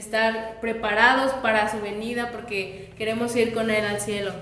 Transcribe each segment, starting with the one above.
estar preparados para su venida porque queremos ir con Él al cielo.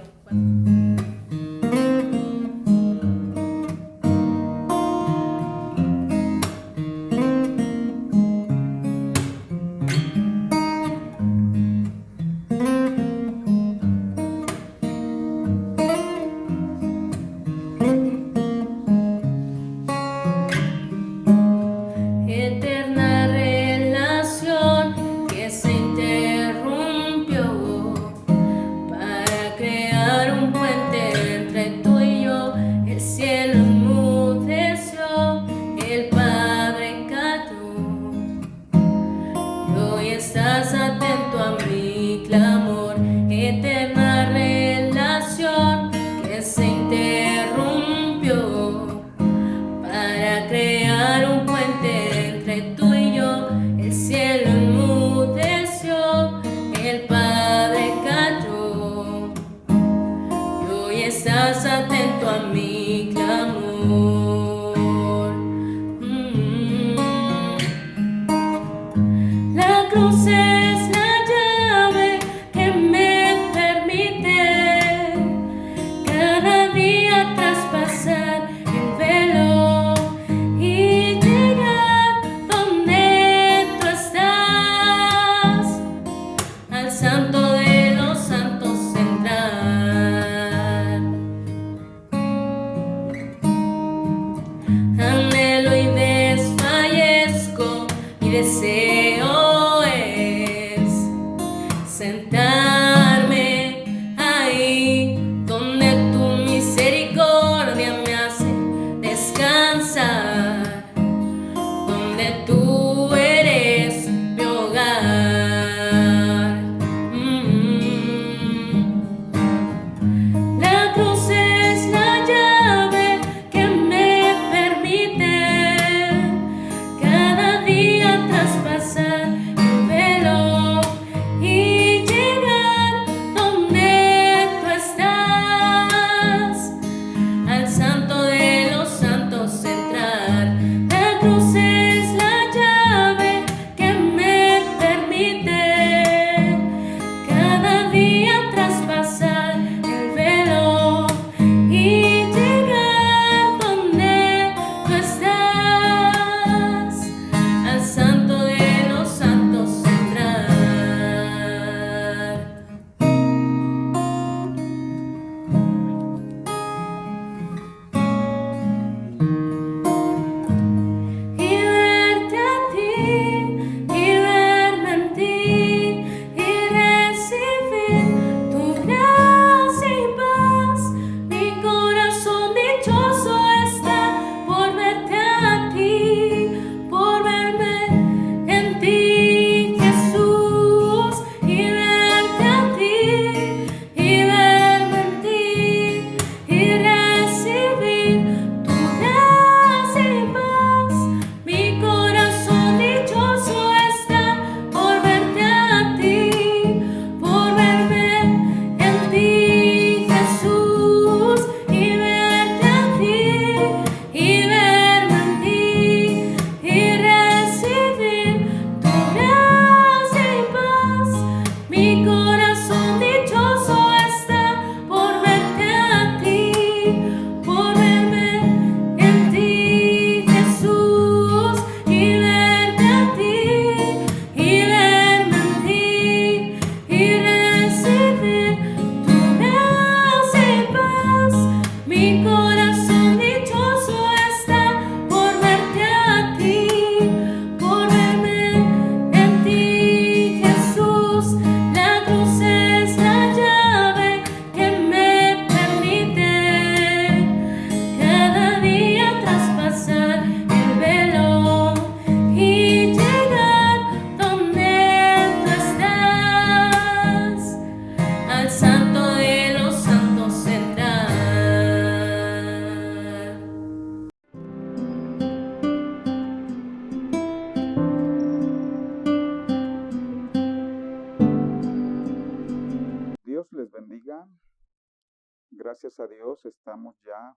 Estás atento a mi clamor, eterna relación que se interrumpió para crear un puente entre tú y yo. El cielo enmudeció, el Padre cayó, y hoy estás atento a mi clamor. La cruz es la llave que me permite cada día traspasar el velo. gracias a Dios, estamos ya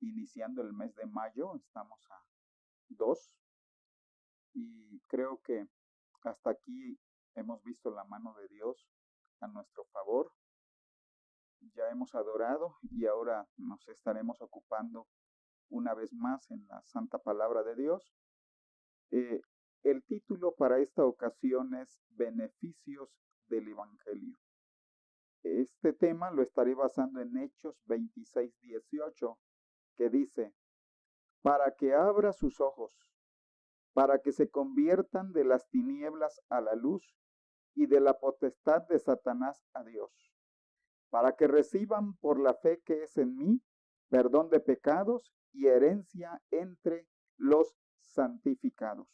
iniciando el mes de mayo, estamos a 2 y creo que hasta aquí hemos visto la mano de Dios a nuestro favor. Ya hemos adorado y ahora nos estaremos ocupando una vez más en la santa palabra de Dios. El título para esta ocasión es Beneficios del Evangelio. Este tema lo estaré basando en Hechos 26:18, que dice: para que abra sus ojos, para que se conviertan de las tinieblas a la luz y de la potestad de Satanás a Dios, para que reciban por la fe que es en mí perdón de pecados y herencia entre los santificados.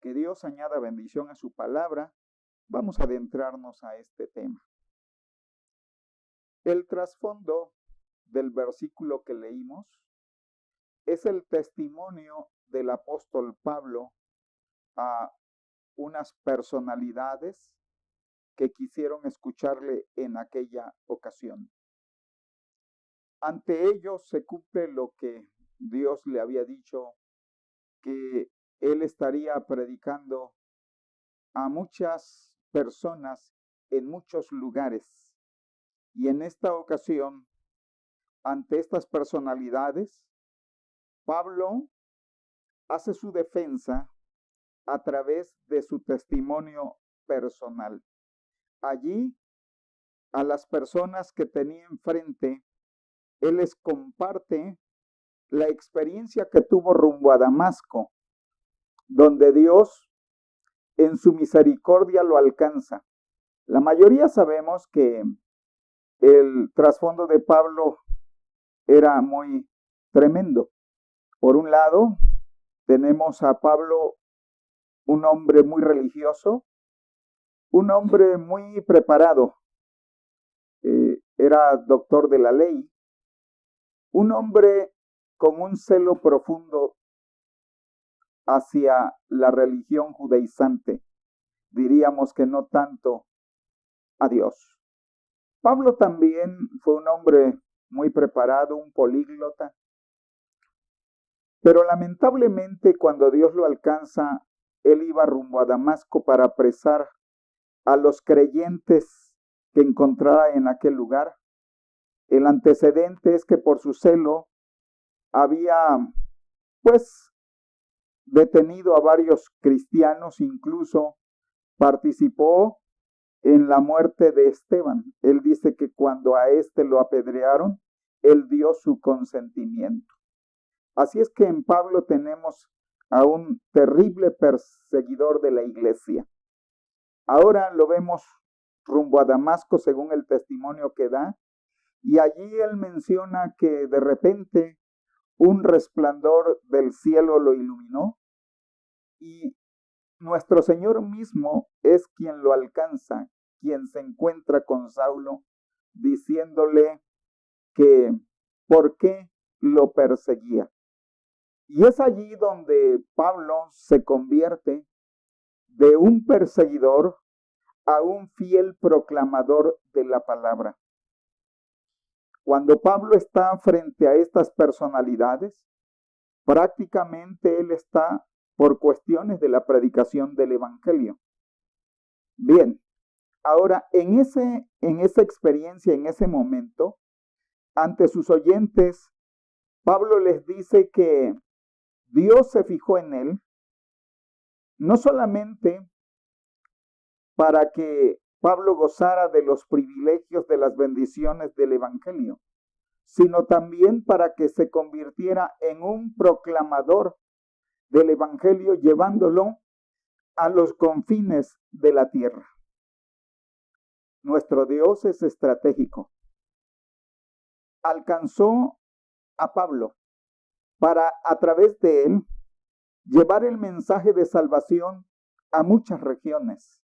Que Dios añada bendición a su palabra. Vamos a adentrarnos a este tema. El trasfondo del versículo que leímos es el testimonio del apóstol Pablo a unas personalidades que quisieron escucharle en aquella ocasión. Ante ellos se cumple lo que Dios le había dicho, que él estaría predicando a muchas personas en muchos lugares. Y en esta ocasión, ante estas personalidades, Pablo hace su defensa a través de su testimonio personal. Allí, a las personas que tenía enfrente, él les comparte la experiencia que tuvo rumbo a Damasco, donde Dios en su misericordia lo alcanza. La mayoría sabemos que el trasfondo de Pablo era muy tremendo. Por un lado, tenemos a Pablo, un hombre muy religioso, un hombre muy preparado, era doctor de la ley, un hombre con un celo profundo hacia la religión judaizante, diríamos que no tanto a Dios. Pablo también fue un hombre muy preparado, un políglota, pero lamentablemente cuando Dios lo alcanza, él iba rumbo a Damasco para apresar a los creyentes que encontrara en aquel lugar. El antecedente es que por su celo había pues detenido a varios cristianos, incluso participó en la muerte de Esteban. Él dice que cuando a este lo apedrearon, él dio su consentimiento. Así es que en Pablo tenemos a un terrible perseguidor de la iglesia. Ahora lo vemos rumbo a Damasco según el testimonio que da, y allí él menciona que de repente un resplandor del cielo lo iluminó y nuestro Señor mismo es quien lo alcanza, quien se encuentra con Saulo, diciéndole que por qué lo perseguía. Y es allí donde Pablo se convierte de un perseguidor a un fiel proclamador de la palabra. Cuando Pablo está frente a estas personalidades, prácticamente él está por cuestiones de la predicación del Evangelio. Bien, ahora en esa experiencia, en ese momento, ante sus oyentes, Pablo les dice que Dios se fijó en él, no solamente para que Pablo gozara de los privilegios de las bendiciones del Evangelio, sino también para que se convirtiera en un proclamador del Evangelio, llevándolo a los confines de la tierra. Nuestro Dios es estratégico. Alcanzó a Pablo para, a través de él, llevar el mensaje de salvación a muchas regiones.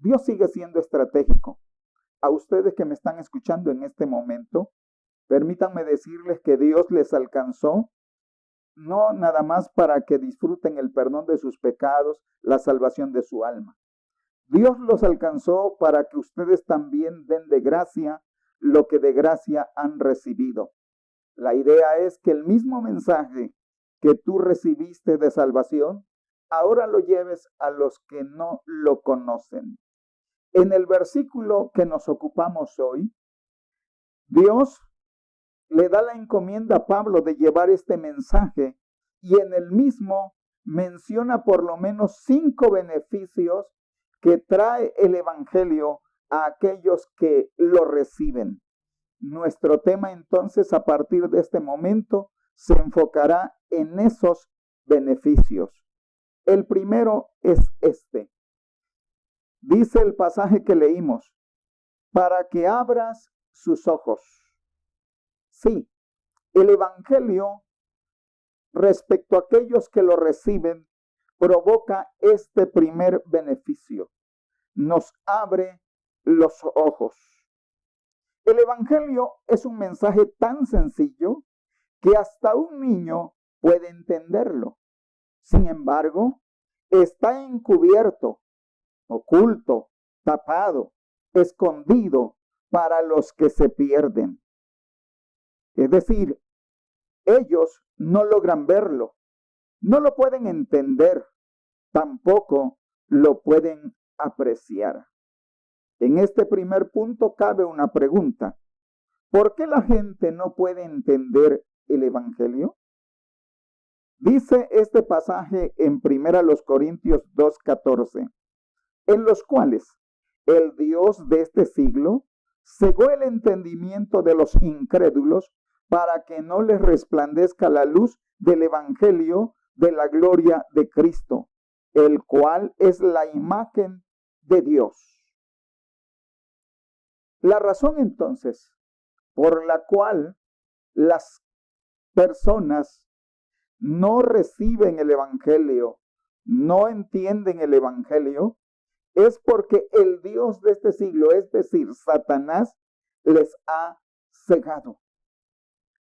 Dios sigue siendo estratégico. A ustedes que me están escuchando en este momento, permítanme decirles que Dios les alcanzó no nada más para que disfruten el perdón de sus pecados, la salvación de su alma. Dios los alcanzó para que ustedes también den de gracia lo que de gracia han recibido. La idea es que el mismo mensaje que tú recibiste de salvación, ahora lo lleves a los que no lo conocen. En el versículo que nos ocupamos hoy, Dios le da la encomienda a Pablo de llevar este mensaje y en el mismo menciona por lo menos 5 beneficios que trae el Evangelio a aquellos que lo reciben. Nuestro tema entonces a partir de este momento se enfocará en esos beneficios. El primero es este. Dice el pasaje que leímos, para que abras sus ojos. Sí, el Evangelio respecto a aquellos que lo reciben provoca este primer beneficio. Nos abre los ojos. El Evangelio es un mensaje tan sencillo que hasta un niño puede entenderlo. Sin embargo, está encubierto, oculto, tapado, escondido para los que se pierden. Es decir, ellos no logran verlo, no lo pueden entender, tampoco lo pueden apreciar. En este primer punto cabe una pregunta. ¿Por qué la gente no puede entender el Evangelio? Dice este pasaje en 1 Corintios 2:14, en los cuales el Dios de este siglo cegó el entendimiento de los incrédulos para que no les resplandezca la luz del Evangelio de la gloria de Cristo, el cual es la imagen de Dios. La razón entonces por la cual las personas no reciben el Evangelio, no entienden el Evangelio, es porque el Dios de este siglo, es decir, Satanás, les ha cegado.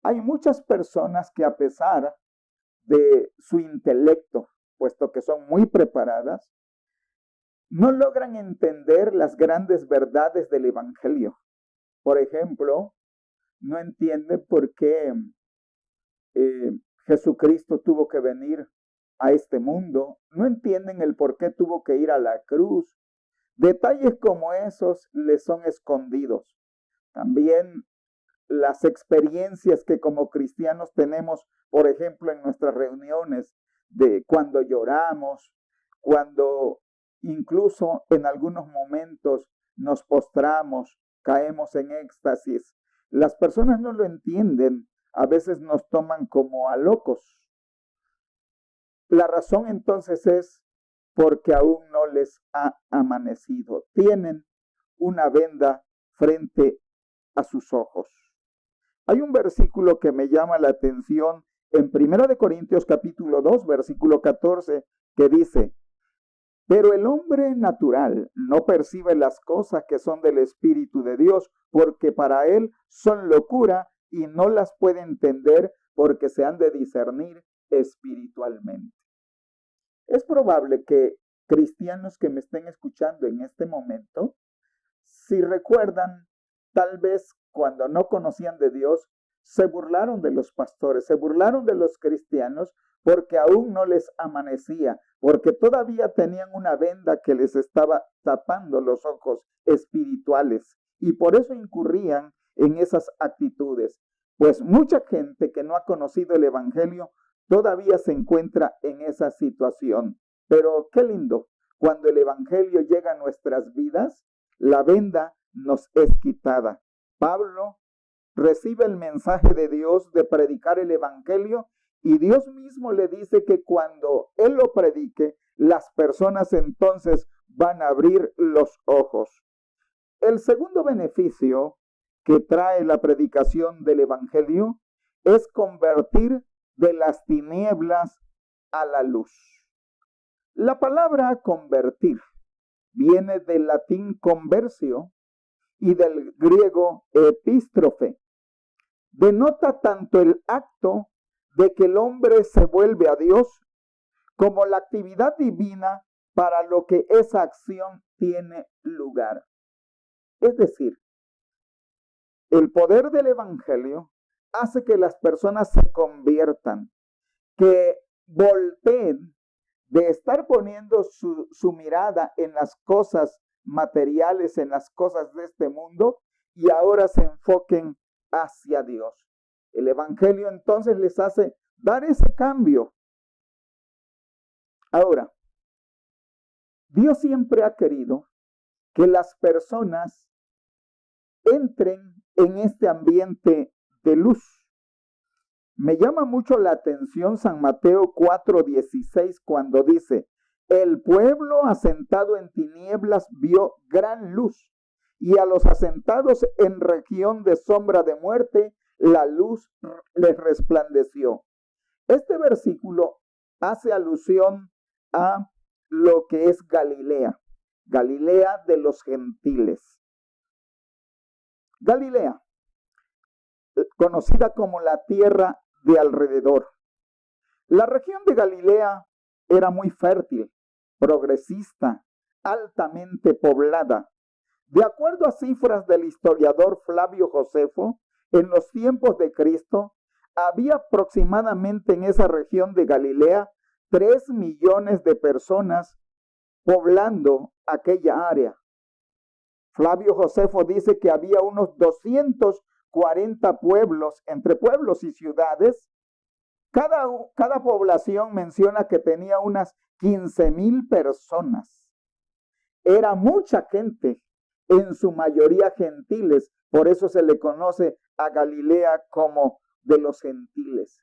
Hay muchas personas que a pesar de su intelecto, puesto que son muy preparadas, no logran entender las grandes verdades del Evangelio. Por ejemplo, no entienden por qué Jesucristo tuvo que venir a este mundo, no entienden el por qué tuvo que ir a la cruz. Detalles como esos les son escondidos. También las experiencias que como cristianos tenemos, por ejemplo, en nuestras reuniones, de cuando lloramos, cuando incluso en algunos momentos nos postramos, caemos en éxtasis. Las personas no lo entienden, a veces nos toman como a locos. La razón entonces es porque aún no les ha amanecido. Tienen una venda frente a sus ojos. Hay un versículo que me llama la atención en 1 Corintios capítulo 2, versículo 14, que dice, pero el hombre natural no percibe las cosas que son del Espíritu de Dios, porque para él son locura y no las puede entender porque se han de discernir espiritualmente. Es probable que cristianos que me estén escuchando en este momento, si recuerdan, tal vez cuando no conocían de Dios, se burlaron de los pastores, se burlaron de los cristianos porque aún no les amanecía, porque todavía tenían una venda que les estaba tapando los ojos espirituales y por eso incurrían en esas actitudes. Pues mucha gente que no ha conocido el Evangelio todavía se encuentra en esa situación. Pero qué lindo, cuando el Evangelio llega a nuestras vidas, la venda nos es quitada. Pablo recibe el mensaje de Dios de predicar el Evangelio y Dios mismo le dice que cuando él lo predique, las personas entonces van a abrir los ojos. El segundo beneficio que trae la predicación del Evangelio es convertir de las tinieblas a la luz. La palabra convertir viene del latín conversio y del griego epístrofe. Denota tanto el acto de que el hombre se vuelve a Dios como la actividad divina para lo que esa acción tiene lugar. Es decir, El poder del Evangelio hace que las personas se conviertan, que volteen de estar poniendo su mirada en las cosas materiales, en las cosas de este mundo, y ahora se enfoquen hacia Dios. El Evangelio entonces les hace dar ese cambio. Ahora, Dios siempre ha querido que las personas entren en este ambiente de luz. Me llama mucho la atención San Mateo 4:16 cuando dice, el pueblo asentado en tinieblas vio gran luz, y a los asentados en región de sombra de muerte, la luz les resplandeció. Este versículo hace alusión a lo que es Galilea, Galilea de los gentiles. Galilea, conocida como la tierra de alrededor. La región de Galilea era muy fértil, progresista, altamente poblada. De acuerdo a cifras del historiador Flavio Josefo, en los tiempos de Cristo, había aproximadamente en esa región de Galilea 3 millones de personas poblando aquella área. Flavio Josefo dice que había unos 240 pueblos, entre pueblos y ciudades. Cada población menciona que tenía unas 15,000 personas. Era mucha gente, en su mayoría gentiles, por eso se le conoce a Galilea como de los gentiles.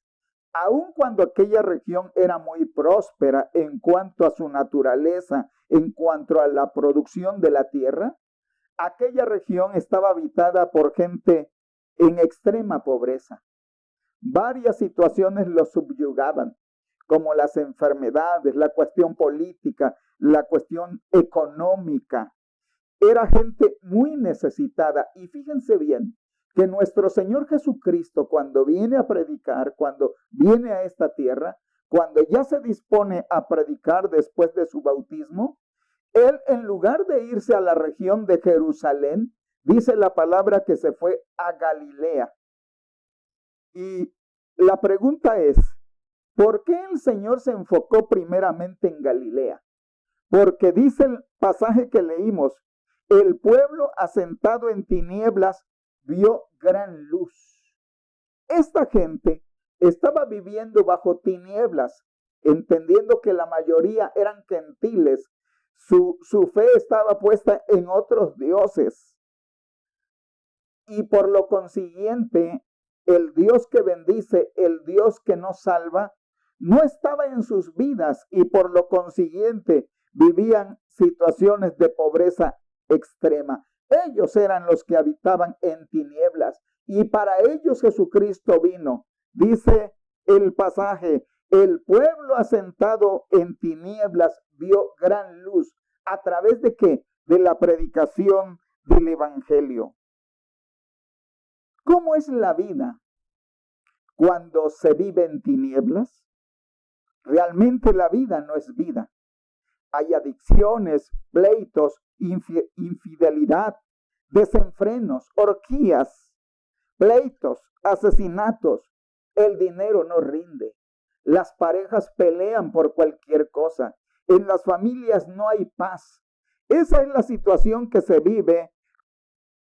Aun cuando aquella región era muy próspera en cuanto a su naturaleza, en cuanto a la producción de la tierra, aquella región estaba habitada por gente en extrema pobreza. Varias situaciones lo subyugaban, como las enfermedades, la cuestión política, la cuestión económica. Era gente muy necesitada. Y fíjense bien que nuestro Señor Jesucristo, cuando viene a predicar, cuando viene a esta tierra, cuando ya se dispone a predicar después de su bautismo, Él, en lugar de irse a la región de Jerusalén, dice la palabra que se fue a Galilea. Y la pregunta es, ¿por qué el Señor se enfocó primeramente en Galilea? Porque dice el pasaje que leímos, el pueblo asentado en tinieblas vio gran luz. Esta gente estaba viviendo bajo tinieblas, entendiendo que la mayoría eran gentiles. Su fe estaba puesta en otros dioses. Y por lo consiguiente, el Dios que bendice, el Dios que nos salva, no estaba en sus vidas y por lo consiguiente vivían situaciones de pobreza extrema. Ellos eran los que habitaban en tinieblas y para ellos Jesucristo vino. Dice el pasaje, el pueblo asentado en tinieblas vio gran luz. ¿A través de qué? De la predicación del Evangelio. ¿Cómo es la vida cuando se vive en tinieblas? Realmente la vida no es vida. Hay adicciones, pleitos, infidelidad, desenfrenos, orgías, pleitos, asesinatos. El dinero no rinde. Las parejas pelean por cualquier cosa. En las familias no hay paz. Esa es la situación que se vive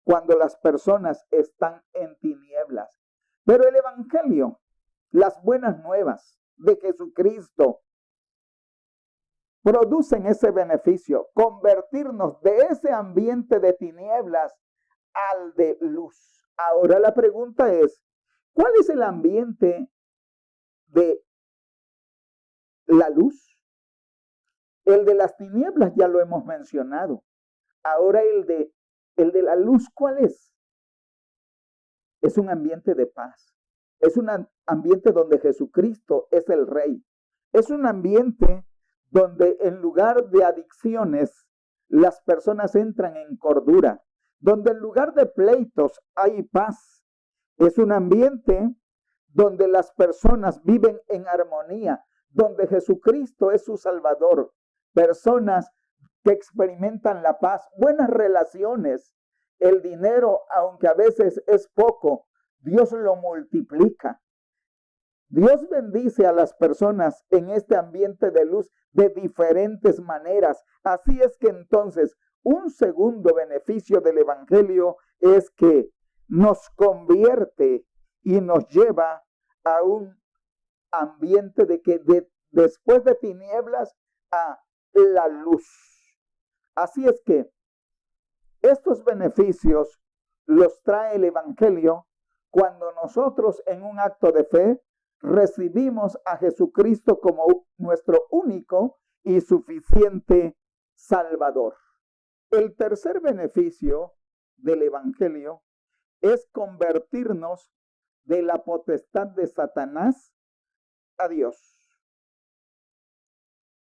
cuando las personas están en tinieblas. Pero el Evangelio, las buenas nuevas de Jesucristo, producen ese beneficio, convertirnos de ese ambiente de tinieblas al de luz. Ahora la pregunta es, ¿cuál es el ambiente de la luz? El de las tinieblas ya lo hemos mencionado. Ahora el de la luz, ¿cuál es? Es un ambiente de paz. Es un ambiente donde Jesucristo es el Rey. Es un ambiente donde en lugar de adicciones, las personas entran en cordura. Donde en lugar de pleitos hay paz. Es un ambiente donde las personas viven en armonía, donde Jesucristo es su Salvador. Personas que experimentan la paz, buenas relaciones. El dinero, aunque a veces es poco, Dios lo multiplica. Dios bendice a las personas en este ambiente de luz de diferentes maneras. Así es que entonces un segundo beneficio del Evangelio es que nos convierte y nos lleva a un ambiente de que después de tinieblas a la luz. Así es que estos beneficios los trae el Evangelio cuando nosotros en un acto de fe recibimos a Jesucristo como nuestro único y suficiente Salvador. El tercer beneficio del Evangelio es convertirnos de la potestad de Satanás a Dios.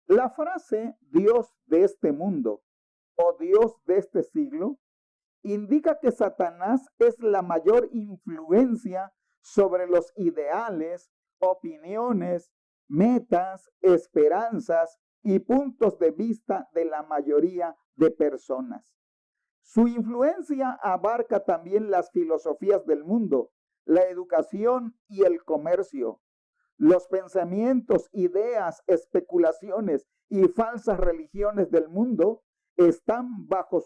La frase Dios de este mundo o Dios de este siglo indica que Satanás es la mayor influencia sobre los ideales, opiniones, metas, esperanzas y puntos de vista de la mayoría de personas. Su influencia abarca también las filosofías del mundo, la educación y el comercio. Los pensamientos, ideas, especulaciones y falsas religiones del mundo están bajo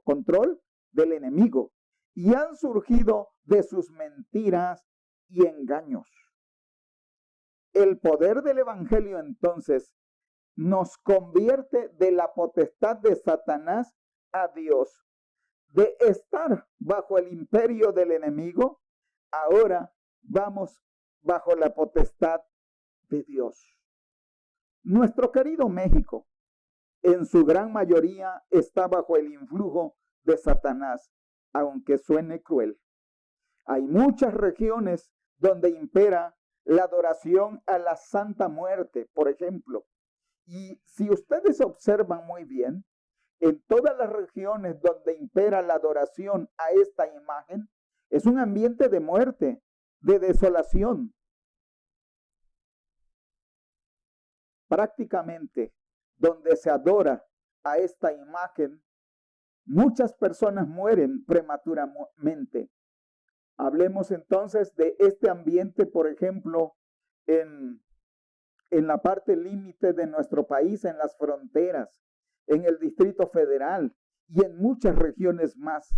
control del enemigo, y han surgido de sus mentiras y engaños. El poder del Evangelio entonces nos convierte de la potestad de Satanás a Dios. De estar bajo el imperio del enemigo, ahora vamos bajo la potestad de Dios. Nuestro querido México, en su gran mayoría, está bajo el influjo de Satanás, aunque suene cruel. Hay muchas regiones donde impera la adoración a la Santa Muerte, por ejemplo. Y si ustedes observan muy bien, en todas las regiones donde impera la adoración a esta imagen, es un ambiente de muerte, de desolación. Prácticamente, donde se adora a esta imagen, muchas personas mueren prematuramente. Hablemos entonces de este ambiente, por ejemplo, en la parte límite de nuestro país, en las fronteras, en el Distrito Federal y en muchas regiones más.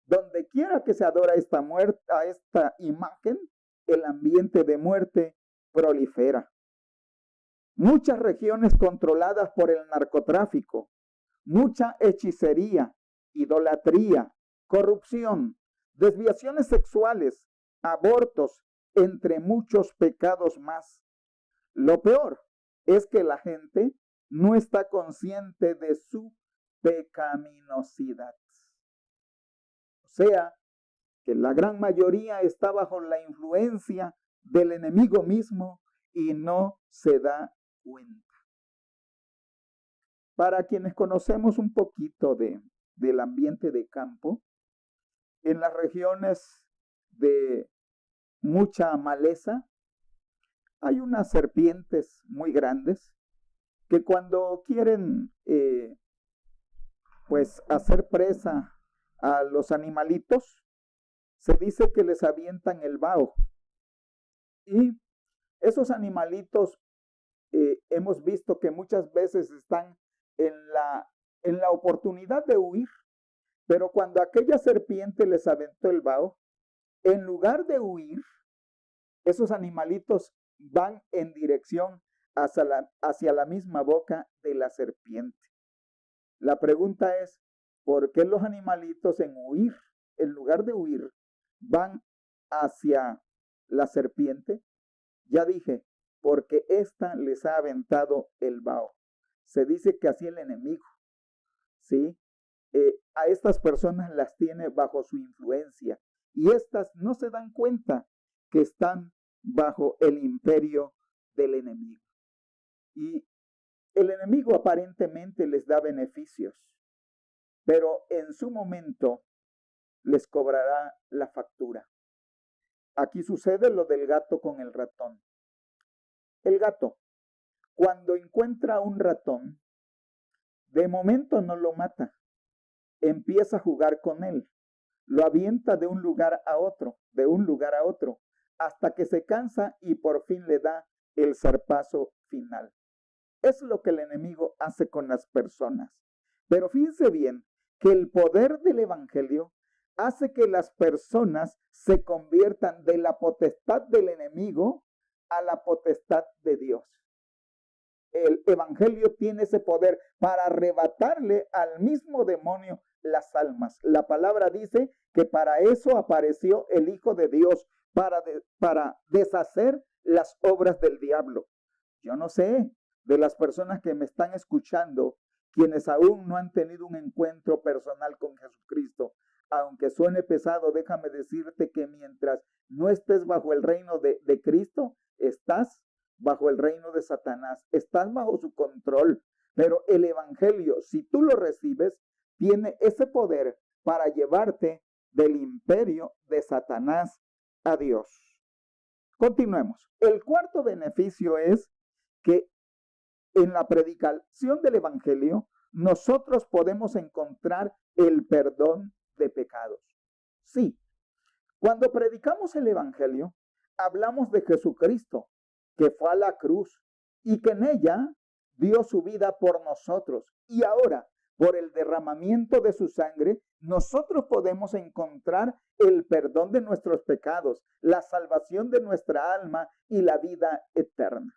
Donde quiera que se adora a esta imagen, el ambiente de muerte prolifera. Muchas regiones controladas por el narcotráfico, mucha hechicería, idolatría, corrupción, desviaciones sexuales, abortos, entre muchos pecados más. Lo peor es que la gente no está consciente de su pecaminosidad. O sea, que la gran mayoría está bajo la influencia del enemigo mismo y no se da cuenta. Para quienes conocemos un poquito del ambiente de campo, en las regiones de mucha maleza, hay unas serpientes muy grandes que cuando quieren hacer presa a los animalitos, se dice que les avientan el vaho. Y esos animalitos hemos visto que muchas veces están en la oportunidad de huir, pero cuando aquella serpiente les aventó el vaho, en lugar de huir, esos animalitos van en dirección hacia la misma boca de la serpiente. La pregunta es, ¿por qué los animalitos en lugar de huir, van hacia la serpiente? Ya dije, porque ésta les ha aventado el vaho. Se dice que así el enemigo, ¿sí? A estas personas las tiene bajo su influencia y estas no se dan cuenta que están bajo el imperio del enemigo. Y el enemigo aparentemente les da beneficios, pero en su momento les cobrará la factura. Aquí sucede lo del gato con el ratón. El gato, cuando encuentra un ratón, de momento no lo mata, empieza a jugar con él, lo avienta de un lugar a otro, hasta que se cansa y por fin le da el zarpazo final. Es lo que el enemigo hace con las personas. Pero fíjense bien que el poder del evangelio hace que las personas se conviertan de la potestad del enemigo a la potestad de Dios. El evangelio tiene ese poder para arrebatarle al mismo demonio las almas. La palabra dice que para eso apareció el Hijo de Dios, para deshacer las obras del diablo. Yo no sé de las personas que me están escuchando, quienes aún no han tenido un encuentro personal con Jesucristo. Aunque suene pesado, déjame decirte que mientras no estés bajo el reino de Cristo, estás bajo el reino de Satanás, estás bajo su control. Pero el evangelio, si tú lo recibes, tiene ese poder para llevarte del imperio de Satanás a Dios. Continuemos. El cuarto beneficio es que en la predicación del evangelio nosotros podemos encontrar el perdón de pecados. Sí, cuando predicamos el evangelio, hablamos de Jesucristo, que fue a la cruz y que en ella dio su vida por nosotros. Y ahora, por el derramamiento de su sangre, nosotros podemos encontrar el perdón de nuestros pecados, la salvación de nuestra alma y la vida eterna.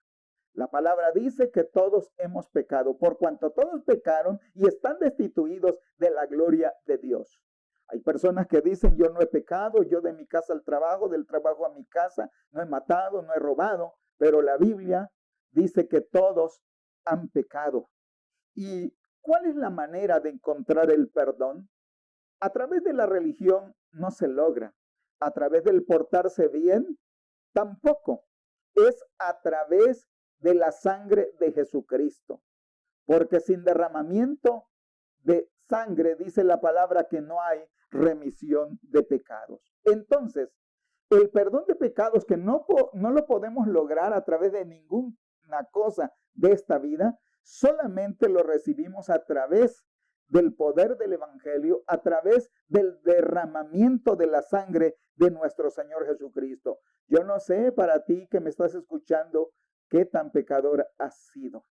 La palabra dice que todos hemos pecado, por cuanto todos pecaron y están destituidos de la gloria de Dios. Hay personas que dicen, yo no he pecado, yo de mi casa al trabajo, del trabajo a mi casa, no he matado, no he robado, pero la Biblia dice que todos han pecado. ¿Y cuál es la manera de encontrar el perdón? A través de la religión no se logra. A través del portarse bien, tampoco. Es a través de la sangre de Jesucristo. Porque sin derramamiento de sangre, dice la palabra, que no hay remisión de pecados. Entonces, el perdón de pecados que no lo podemos lograr a través de ninguna cosa de esta vida, solamente lo recibimos a través del poder del evangelio, a través del derramamiento de la sangre de nuestro Señor Jesucristo. Yo no sé para ti que me estás escuchando qué tan pecador has sido.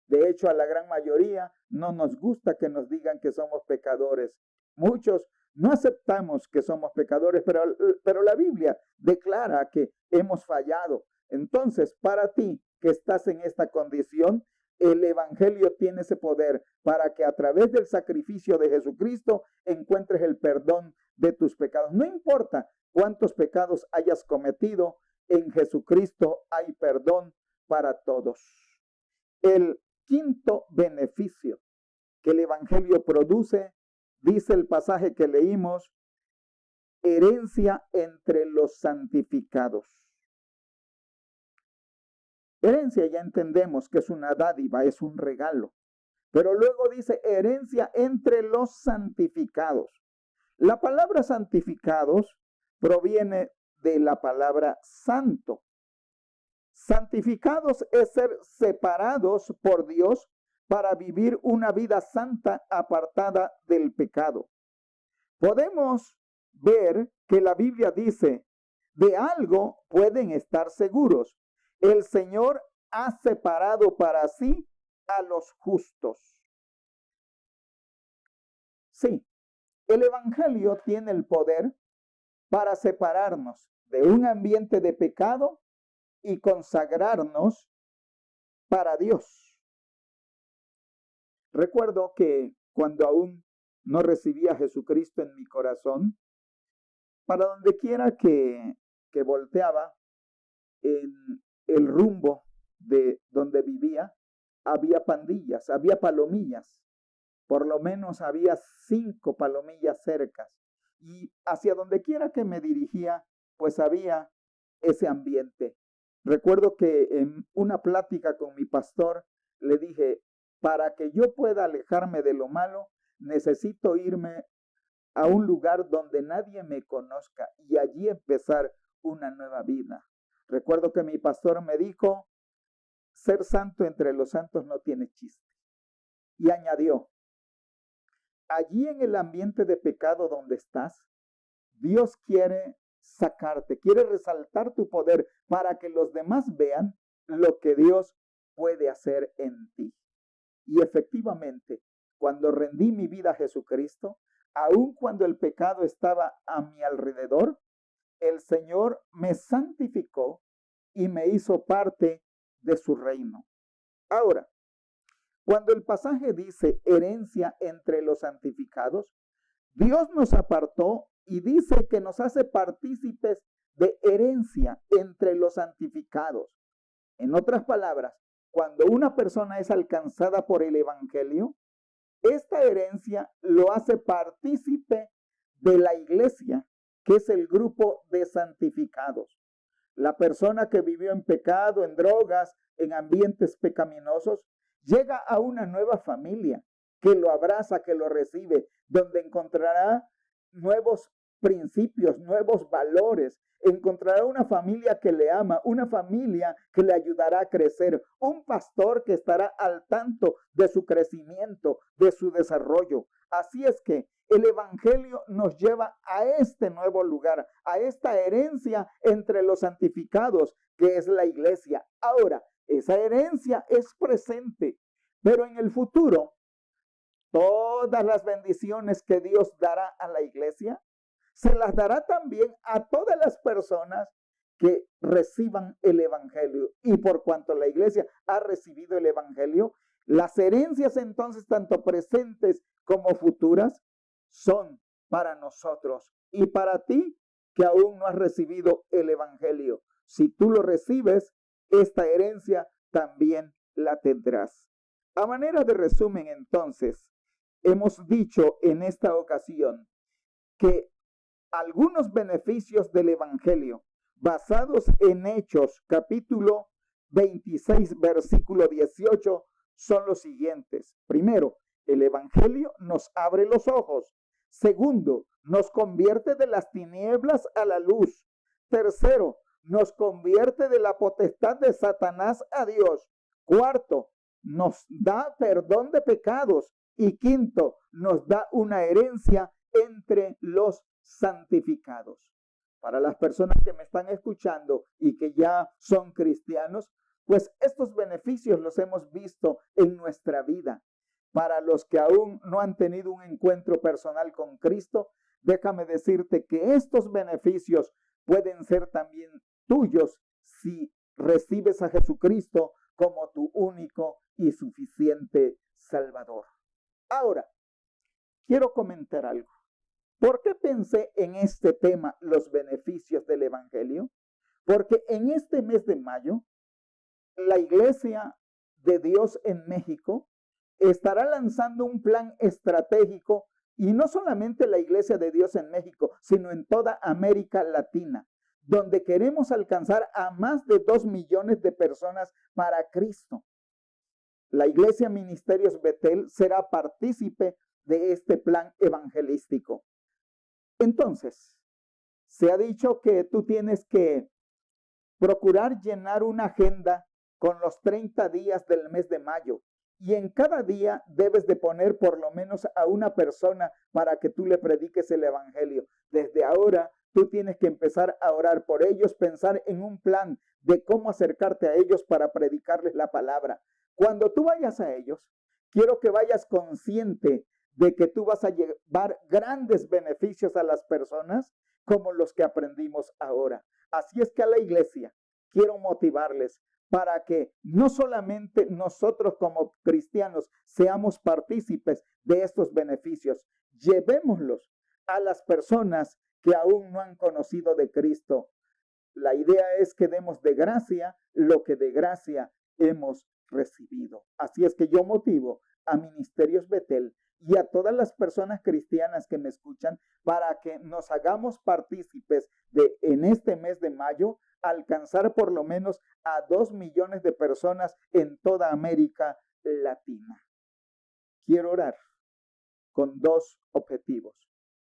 De hecho, a la gran mayoría no nos gusta que nos digan que somos pecadores. Muchos no aceptamos que somos pecadores, pero la Biblia declara que hemos fallado. Entonces, para ti que estás en esta condición, el evangelio tiene ese poder para que a través del sacrificio de Jesucristo encuentres el perdón de tus pecados. No importa cuántos pecados hayas cometido, en Jesucristo hay perdón para todos. El quinto beneficio que el evangelio produce, dice el pasaje que leímos, herencia entre los santificados. Herencia ya entendemos que es una dádiva, es un regalo. Pero luego dice herencia entre los santificados. La palabra santificados proviene de la palabra santo. Santificados es ser separados por Dios para vivir una vida santa apartada del pecado. Podemos ver que la Biblia dice, de algo pueden estar seguros. El Señor ha separado para sí a los justos. Sí, el evangelio tiene el poder para separarnos de un ambiente de pecado y consagrarnos para Dios. Recuerdo que cuando aún no recibía a Jesucristo en mi corazón, para donde quiera que volteaba, en el rumbo de donde vivía, había pandillas, había palomillas. Por lo menos había 5 palomillas cercas. Y hacia donde quiera que me dirigía, pues había ese ambiente. Recuerdo que en una plática con mi pastor le dije, para que yo pueda alejarme de lo malo, necesito irme a un lugar donde nadie me conozca y allí empezar una nueva vida. Recuerdo que mi pastor me dijo, ser santo entre los santos no tiene chiste. Y añadió, allí en el ambiente de pecado donde estás, Dios quiere sacarte, quiere resaltar tu poder para que los demás vean lo que Dios puede hacer en ti. Y efectivamente, cuando rendí mi vida a Jesucristo, aun cuando el pecado estaba a mi alrededor, el Señor me santificó y me hizo parte de su reino. Ahora, cuando el pasaje dice herencia entre los santificados, Dios nos apartó y dice que nos hace partícipes de herencia entre los santificados. En otras palabras, cuando una persona es alcanzada por el Evangelio, esta herencia lo hace partícipe de la iglesia, que es el grupo de santificados. La persona que vivió en pecado, en drogas, en ambientes pecaminosos, llega a una nueva familia que lo abraza, que lo recibe, donde encontrará nuevos principios, nuevos valores. Encontrará una familia que le ama, una familia que le ayudará a crecer, un pastor que estará al tanto de su crecimiento, de su desarrollo. Así es que el Evangelio nos lleva a este nuevo lugar, a esta herencia entre los santificados, que es la iglesia. Ahora, esa herencia es presente, pero en el futuro, todas las bendiciones que Dios dará a la iglesia, se las dará también a todas las personas que reciban el Evangelio. Y por cuanto la iglesia ha recibido el Evangelio, las herencias entonces, tanto presentes como futuras, son para nosotros y para ti que aún no has recibido el Evangelio. Si tú lo recibes, esta herencia también la tendrás. A manera de resumen, entonces, hemos dicho en esta ocasión que algunos beneficios del Evangelio basados en Hechos capítulo 26 versículo 18 son los siguientes. Primero, el Evangelio nos abre los ojos. Segundo, nos convierte de las tinieblas a la luz. Tercero, nos convierte de la potestad de Satanás a Dios. Cuarto, nos da perdón de pecados. Y quinto, nos da una herencia entre los santificados. Para las personas que me están escuchando y que ya son cristianos, pues estos beneficios los hemos visto en nuestra vida. Para los que aún no han tenido un encuentro personal con Cristo, déjame decirte que estos beneficios pueden ser también tuyos si recibes a Jesucristo como tu único y suficiente Salvador. Ahora, quiero comentar algo. ¿Por qué pensé en este tema, los beneficios del Evangelio? Porque en este mes de mayo, la Iglesia de Dios en México estará lanzando un plan estratégico, y no solamente la Iglesia de Dios en México, sino en toda América Latina, donde queremos alcanzar a más de 2 millones de personas para Cristo. La Iglesia Ministerios Betel será partícipe de este plan evangelístico. Entonces, se ha dicho que tú tienes que procurar llenar una agenda con los 30 días del mes de mayo. Y en cada día debes de poner por lo menos a una persona para que tú le prediques el Evangelio. Desde ahora tú tienes que empezar a orar por ellos, pensar en un plan de cómo acercarte a ellos para predicarles la palabra. Cuando tú vayas a ellos, quiero que vayas consciente de que tú vas a llevar grandes beneficios a las personas como los que aprendimos ahora. Así es que a la iglesia quiero motivarles para que no solamente nosotros como cristianos seamos partícipes de estos beneficios, llevémoslos a las personas que aún no han conocido de Cristo. La idea es que demos de gracia lo que de gracia hemos recibido. Así es que yo motivo a Ministerios Betel y a todas las personas cristianas que me escuchan para que nos hagamos partícipes de, en este mes de mayo, alcanzar por lo menos a 2 millones de personas en toda América Latina. Quiero orar con 2 objetivos.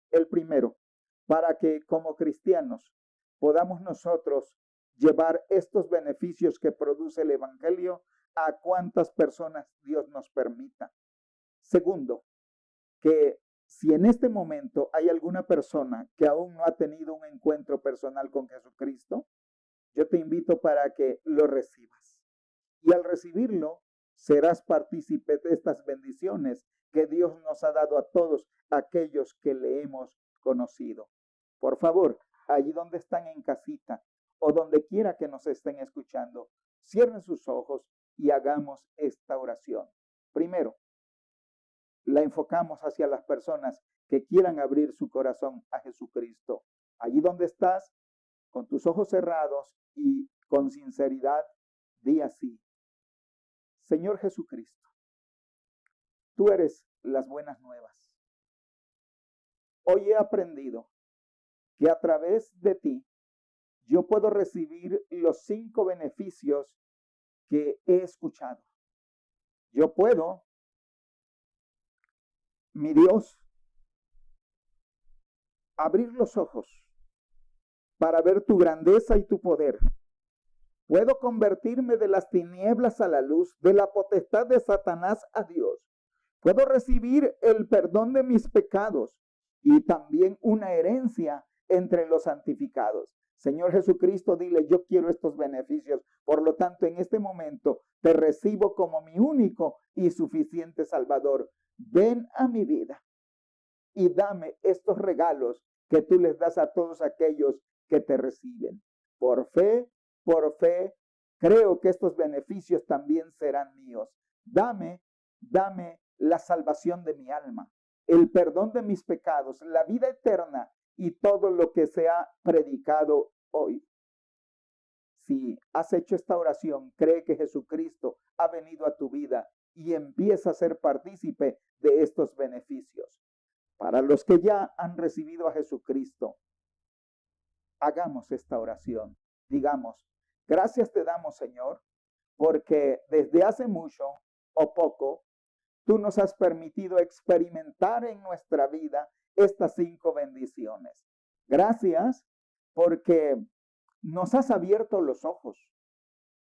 El primero, para que como cristianos podamos nosotros llevar estos beneficios que produce el Evangelio a cuantas personas Dios nos permita. Segundo, que Si en este momento hay alguna persona que aún no ha tenido un encuentro personal con Jesucristo, yo te invito para que lo recibas. Y al recibirlo, serás partícipe de estas bendiciones que Dios nos ha dado a todos aquellos que le hemos conocido. Por favor, allí donde están en casita o donde quiera que nos estén escuchando, cierren sus ojos y hagamos esta oración. Primero, la enfocamos hacia las personas que quieran abrir su corazón a Jesucristo. Allí donde estás, con tus ojos cerrados y con sinceridad, di así: Señor Jesucristo, tú eres las buenas nuevas. Hoy he aprendido que a través de ti yo puedo recibir los 5 beneficios que he escuchado. Yo puedo, mi Dios, abrir los ojos para ver tu grandeza y tu poder. Puedo convertirme de las tinieblas a la luz, de la potestad de Satanás a Dios. Puedo recibir el perdón de mis pecados y también una herencia entre los santificados. Señor Jesucristo, dile: yo quiero estos beneficios. Por lo tanto, en este momento te recibo como mi único y suficiente Salvador. Ven a mi vida y dame estos regalos que tú les das a todos aquellos que te reciben. Por fe, creo que estos beneficios también serán míos. Dame la salvación de mi alma, el perdón de mis pecados, la vida eterna y todo lo que se ha predicado hoy. Si has hecho esta oración, cree que Jesucristo ha venido a tu vida y empieza a ser partícipe de estos beneficios. Para los que ya han recibido a Jesucristo, hagamos esta oración. Digamos: gracias te damos, Señor, porque desde hace mucho o poco, tú nos has permitido experimentar en nuestra vida estas 5 bendiciones. Gracias porque nos has abierto los ojos.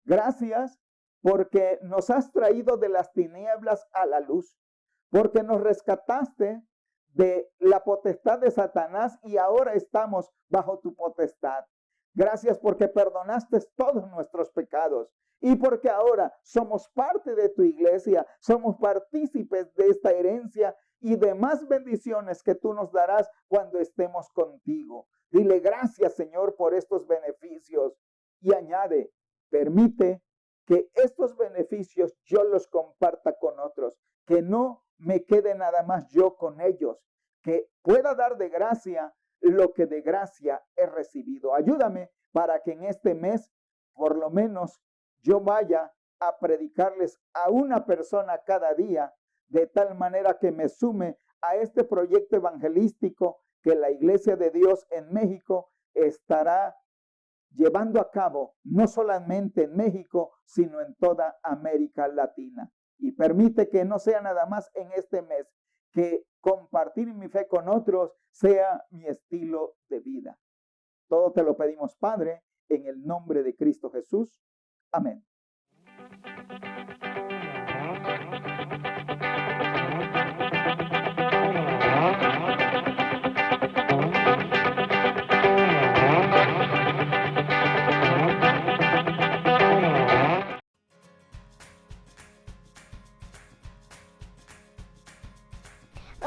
Gracias porque nos has traído de las tinieblas a la luz, porque nos rescataste de la potestad de Satanás y ahora estamos bajo tu potestad. Gracias porque perdonaste todos nuestros pecados y porque ahora somos parte de tu iglesia, somos partícipes de esta herencia y demás bendiciones que tú nos darás cuando estemos contigo. Dile: gracias, Señor, por estos beneficios. Y añade: permite que estos beneficios yo los comparta con otros, que no me quede nada más yo con ellos, que pueda dar de gracia lo que de gracia he recibido. Ayúdame para que en este mes, por lo menos, yo vaya a predicarles a una persona cada día, de tal manera que me sume a este proyecto evangelístico que la Iglesia de Dios en México estará llevando a cabo, no solamente en México, sino en toda América Latina. Y permite que no sea nada más en este mes, que compartir mi fe con otros sea mi estilo de vida. Todo te lo pedimos, Padre, en el nombre de Cristo Jesús. Amén.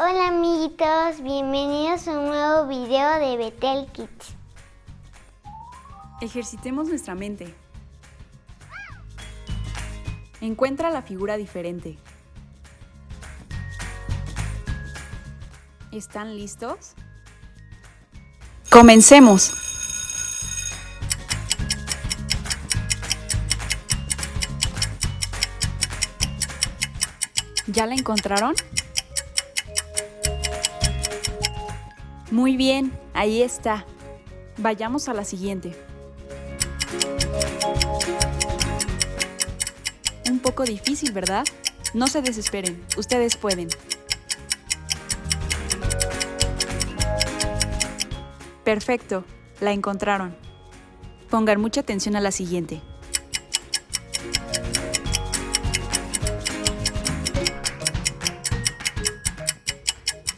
Hola amiguitos, bienvenidos a un nuevo video de Betel Kids. Ejercitemos nuestra mente. Encuentra la figura diferente. ¿Están listos? ¡Comencemos! ¿Ya la encontraron? Muy bien, ahí está. Vayamos a la siguiente. Un poco difícil, ¿verdad? No se desesperen, ustedes pueden. Perfecto, la encontraron. Pongan mucha atención a la siguiente.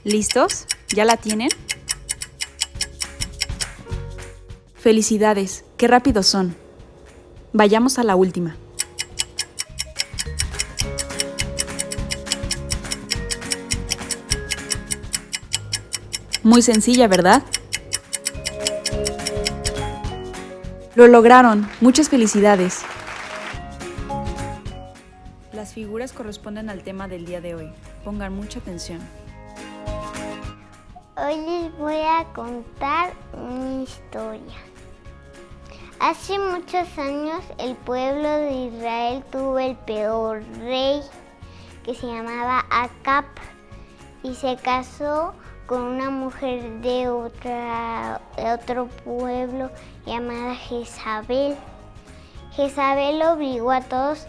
¿Listos? ¿Ya la tienen? Felicidades, qué rápidos son. Vayamos a la última. Muy sencilla, ¿verdad? Lo lograron, muchas felicidades. Las figuras corresponden al tema del día de hoy. Pongan mucha atención. Hoy les voy a contar una historia. Hace muchos años el pueblo de Israel tuvo el peor rey, que se llamaba Acab, y se casó con una mujer de otro pueblo llamada Jezabel. Jezabel obligó a todos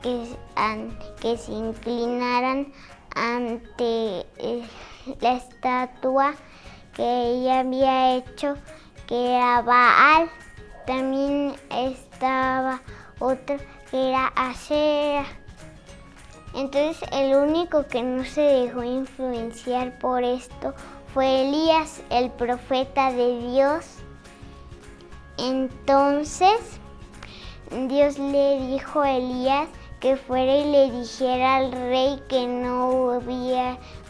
que se inclinaran ante la estatua que ella había hecho, que era Baal. También estaba otro que era Asera. Entonces el único que no se dejó influenciar por esto fue Elías, el profeta de Dios. Entonces Dios le dijo a Elías que fuera y le dijera al rey que no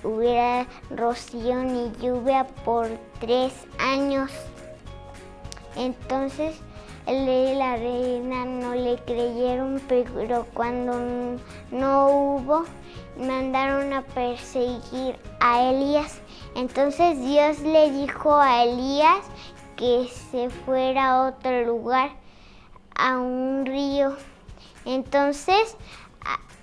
hubiera rocío ni lluvia por 3 años. Entonces el rey y la reina no le creyeron, pero cuando no hubo, mandaron a perseguir a Elías. Entonces Dios le dijo a Elías que se fuera a otro lugar, a un río. Entonces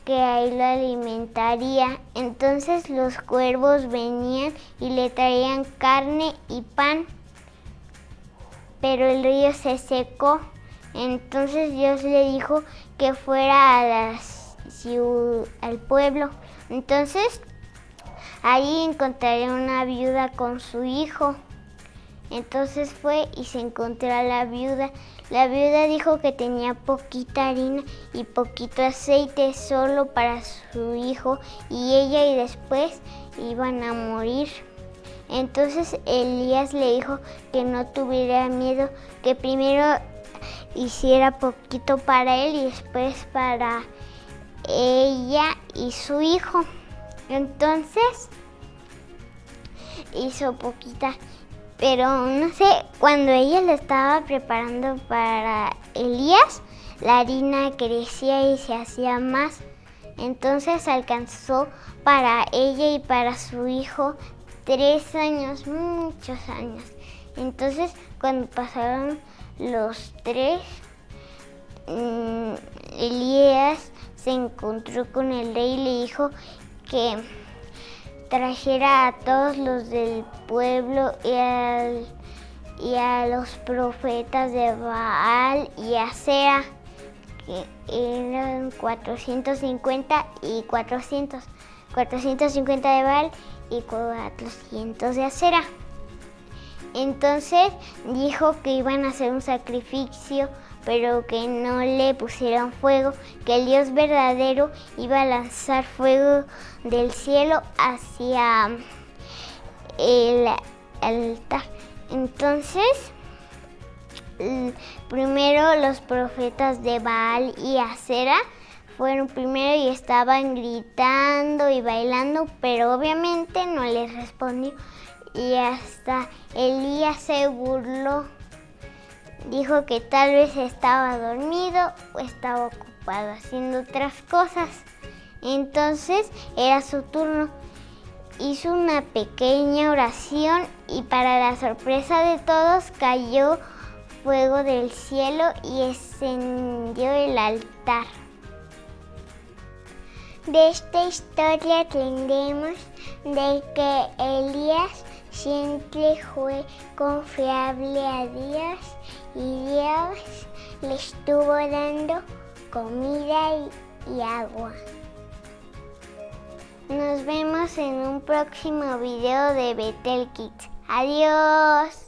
que ahí lo alimentaría. Entonces los cuervos venían y le traían carne y pan. Pero el río se secó. Entonces Dios le dijo que fuera al pueblo. Entonces ahí encontraría una viuda con su hijo. Entonces fue y se encontró a la viuda. La viuda dijo que tenía poquita harina y poquito aceite solo para su hijo, y ella y después iban a morir. Entonces Elías le dijo que no tuviera miedo, que primero hiciera poquito para él y después para ella y su hijo. Entonces hizo poquita, pero no sé, cuando ella lo estaba preparando para Elías, la harina crecía y se hacía más. Entonces alcanzó para ella y para su hijo 3 años, muchos años. Entonces, cuando pasaron los 3, Elías se encontró con el rey y le dijo que trajera a todos los del pueblo y a los profetas de Baal y Asera, que eran 450 y 400. 450 de Baal y 400 de Asera. Entonces dijo que iban a hacer un sacrificio, pero que no le pusieran fuego, que el Dios verdadero iba a lanzar fuego del cielo hacia el altar. Entonces, primero los profetas de Baal y Asera fueron primero y estaban gritando y bailando, pero obviamente no les respondió. Y hasta Elías se burló. Dijo que tal vez estaba dormido o estaba ocupado haciendo otras cosas. Entonces era su turno. Hizo una pequeña oración y para la sorpresa de todos cayó fuego del cielo y encendió el altar. De esta historia aprendemos de que Elías siempre fue confiable a Dios y Dios le estuvo dando comida y agua. Nos vemos en un próximo video de Bethel Kids. Adiós.